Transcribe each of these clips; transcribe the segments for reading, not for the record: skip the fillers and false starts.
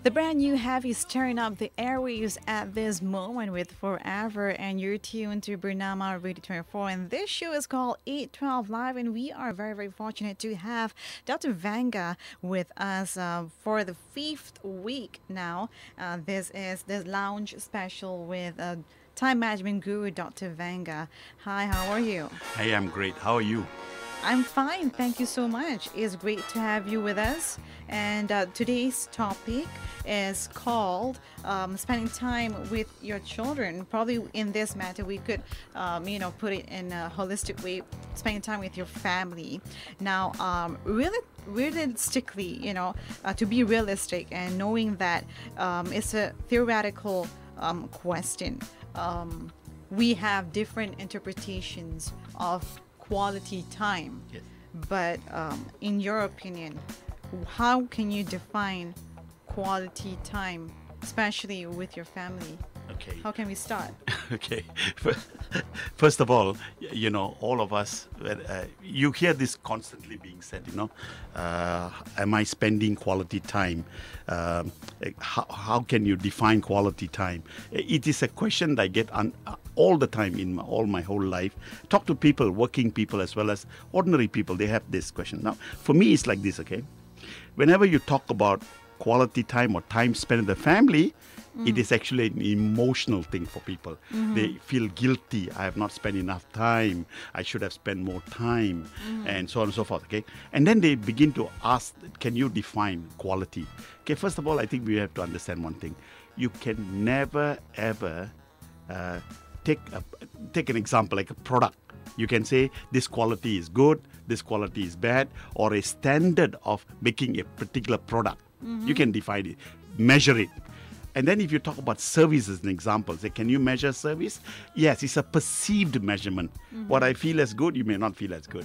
The brand new Heavy is stirring up the airwaves at this moment with Forever, and you're tuned to Burnama Radio 24. And this show is called 812 Live, and we are very, very fortunate to have Dr. Vanga with us for the fifth week now. This is the lounge special with time management guru Dr. Vanga. Hi, how are you? Hey, I'm great. How are you? I'm fine. Thank you so much. It's great to have you with us. And today's topic is called spending time with your children. Probably in this matter, we could, put it in a holistic way, spending time with your family. Now, really, realistically, to be realistic and knowing that it's a theoretical question, we have different interpretations of quality time. Yes. But in your opinion, how can you define quality time, especially with your family? Okay. How can we start? Okay. First of all, all of us, you hear this constantly being said, am I spending quality time? How can you define quality time? It is a question that I get all the time in all my whole life. Talk to people, working people as well as ordinary people, they have this question. Now, for me, it's like this, okay? Whenever you talk about quality time or time spent with the family, it is actually an emotional thing for people. They feel guilty. I have not spent enough time. I should have spent more time, and so on and so forth. Okay, and then they begin to ask, "Can you define quality?" Okay, first of all, I think we have to understand one thing: you can never ever take an example like a product. You can say this quality is good, this quality is bad, or a standard of making a particular product. You can define it, measure it. And then if you talk about service as an example, say, can you measure service? Yes, it's a perceived measurement. What I feel as good, you may not feel as good.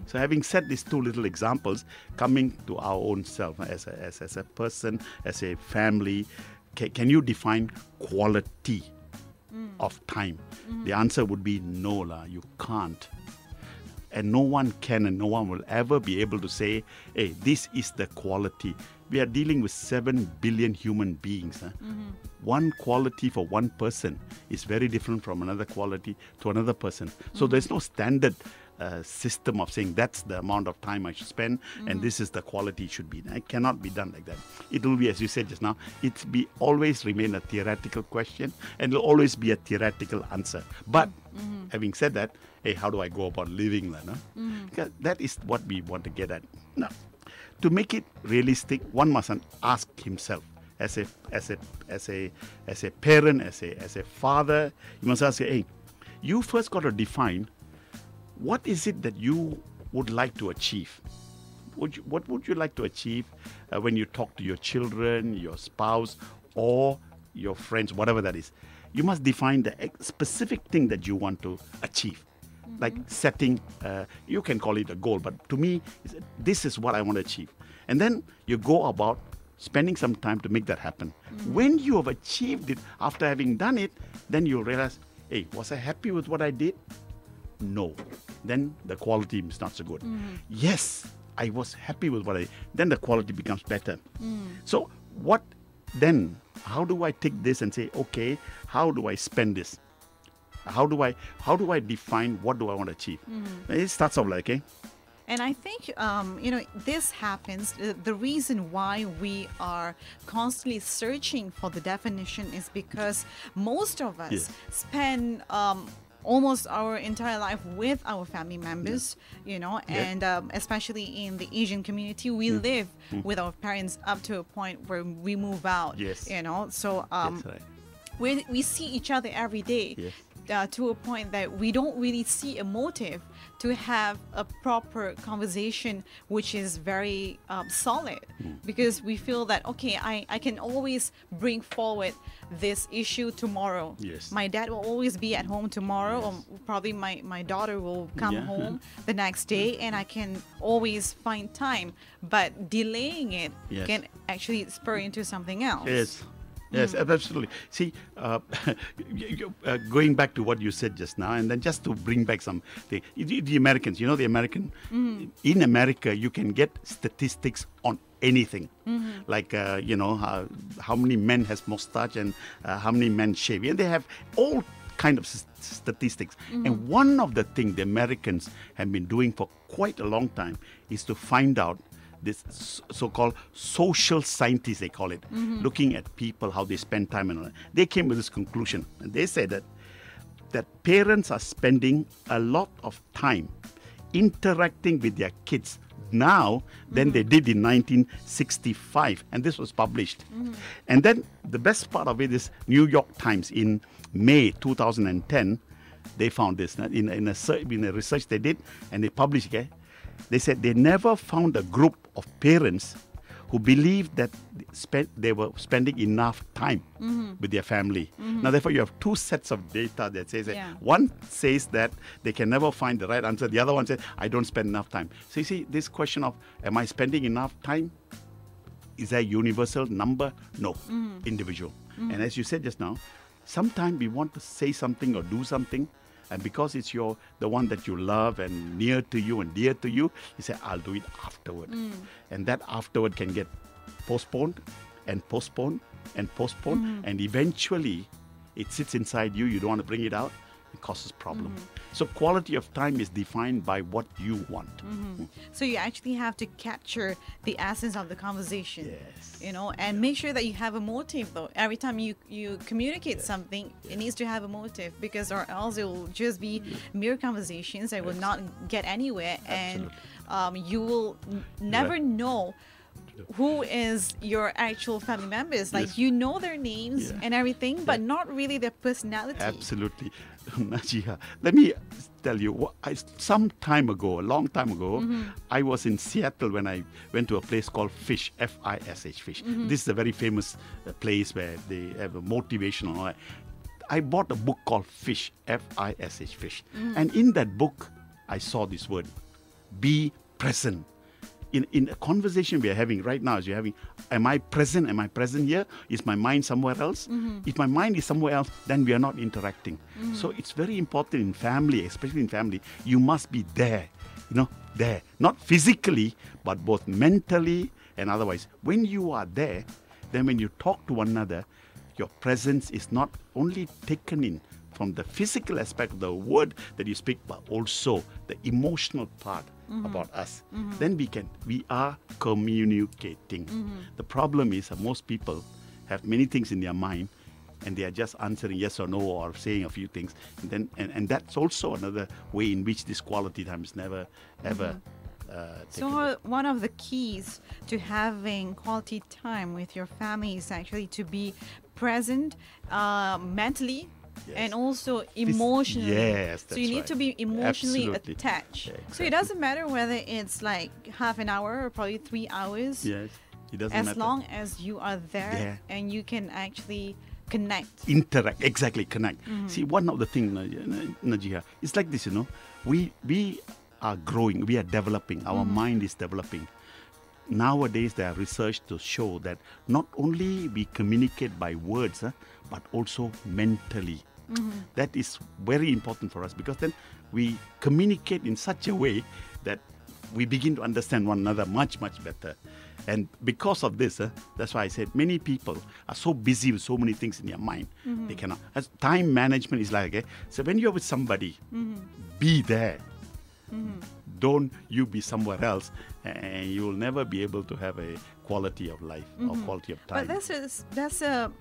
So having said these two little examples, coming to our own self as a person, as a family, can you define quality of time? The answer would be no, you can't. And no one can and no one will ever be able to say, hey, this is the quality. We are dealing with 7 billion human beings. One quality for one person is very different from another quality to another person. So there's no standard system of saying that's the amount of time I should spend and this is the quality it should be. It cannot be done like that. It will be, as you said just now, always remain a theoretical question and it will always be a theoretical answer. But having said that, hey, how do I go about living that? Because that is what we want to get at. Now, to make it realistic, one must ask himself, as a parent, as a father, you must ask, hey, you first got to define what is it that you would like to achieve. What would you like to achieve when you talk to your children, your spouse, or your friends, whatever that is? You must define the specific thing that you want to achieve. Like setting, you can call it a goal, but to me, this is what I want to achieve. And then you go about spending some time to make that happen. When you have achieved it, after having done it, then you'll realize, hey, was I happy with what I did? No. Then the quality is not so good. Yes, I was happy with what I did. Then the quality becomes better. So what then? How do I take this and say, okay, how do I spend this? How do I define what do I want to achieve? It starts off like, okay. And I think, this happens. The reason why we are constantly searching for the definition is because most of us spend almost our entire life with our family members, and especially in the Asian community, we live with our parents up to a point where we move out, so That's right. we see each other every day. To a point that we don't really see a motive to have a proper conversation which is very solid, because we feel that, okay, I can always bring forward this issue tomorrow. My dad will always be at home tomorrow, or probably my daughter will come home the next day, and I can always find time. But delaying it can actually spur into something else. Yes, absolutely. See, going back to what you said just now, and then just to bring back the Americans, in America, you can get statistics on anything. Like, how many men has mustache and how many men shave. And they have all kind of statistics. And one of the things the Americans have been doing for quite a long time is to find out this so-called social scientists, they call it, looking at people, how they spend time and all that. They came with this conclusion, and they said that parents are spending a lot of time interacting with their kids now than they did in 1965, and this was published. And then the best part of it is New York Times in May 2010, they found this in a research they did, and they published it. They said they never found a group of parents who believed that they were spending enough time with their family. Now, therefore, you have two sets of data that says that one says that they can never find the right answer. The other one says, I don't spend enough time. So you see, this question of, am I spending enough time? Is that a universal number? No, individual. And as you said just now, sometimes we want to say something or do something, and because it's the one that you love and near to you and dear to you, you say, I'll do it afterward. And that afterward can get postponed and postponed and postponed. And eventually, it sits inside you. You don't want to bring it out. It causes problem. So quality of time is defined by what you want. So you actually have to capture the essence of the conversation. Yes. And make sure that you have a motive, though. Every time you communicate something, it needs to have a motive, because or else it will just be mere conversations that will not get anywhere. Absolutely. And you will never know who is your actual family members. Like, you know their names and everything, but not really their personality. Absolutely. Najia, let me tell you, some time ago, a long time ago, I was in Seattle when I went to a place called Fish, F-I-S-H, Fish. This is a very famous place where they have a motivational. I bought a book called Fish, F-I-S-H, Fish. And in that book, I saw this word, be present. In a conversation we are having right now, as you're having, am I present? Am I present here? Is my mind somewhere else? If my mind is somewhere else, then we are not interacting. So it's very important in family, especially in family, you must be there, there. Not physically, but both mentally and otherwise. When you are there, then when you talk to one another, your presence is not only taken in from the physical aspect of the word that you speak, but also the emotional part about us. Then we are communicating. The problem is that most people have many things in their mind, and they are just answering yes or no or saying a few things. And that's also another way in which this quality time is never, ever taken. So one of the keys to having quality time with your family is actually to be present mentally, and also emotionally. Yes, that's so you need right. to be emotionally Absolutely. attached. Yeah, So it exactly. doesn't matter whether it's like half an hour or probably 3 hours. Yes, it doesn't As matter. long as you are there There. and you can actually connect. Interact, exactly, connect. See, one of the things, Najia, it's like this, we are growing, we are developing, our mind is developing. Nowadays, there are research to show that not only we communicate by words, but also mentally. That is very important for us, because then we communicate in such a way that we begin to understand one another much, much better. And because of this, that's why I said many people are so busy with so many things in their mind, they cannot. As time management is like, so when you're with somebody, be there. Don't you be somewhere else, and you will never be able to have a quality of life or quality of time. But that's a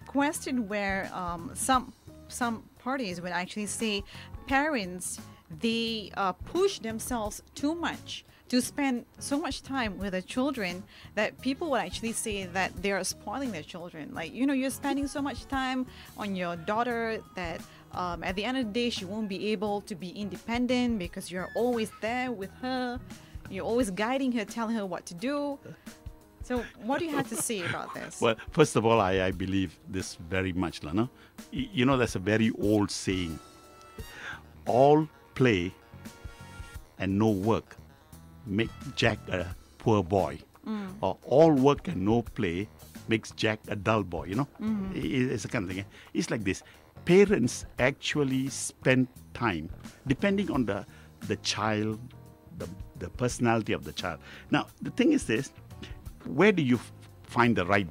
question where some parties would actually say parents, they push themselves too much to spend so much time with their children that people would actually say that they are spoiling their children. Like, you're spending so much time on your daughter that at the end of the day, she won't be able to be independent because you're always there with her. You're always guiding her, telling her what to do. So what do you have to say about this? Well, first of all, I believe this very much, Lana. There's a very old saying. All play and no work make Jack a poor boy. Or all work and no play makes Jack a dull boy, It's a kind of thing. It's like this. Parents actually spend time, depending on the child, the personality of the child. Now, the thing is this, where do you find the right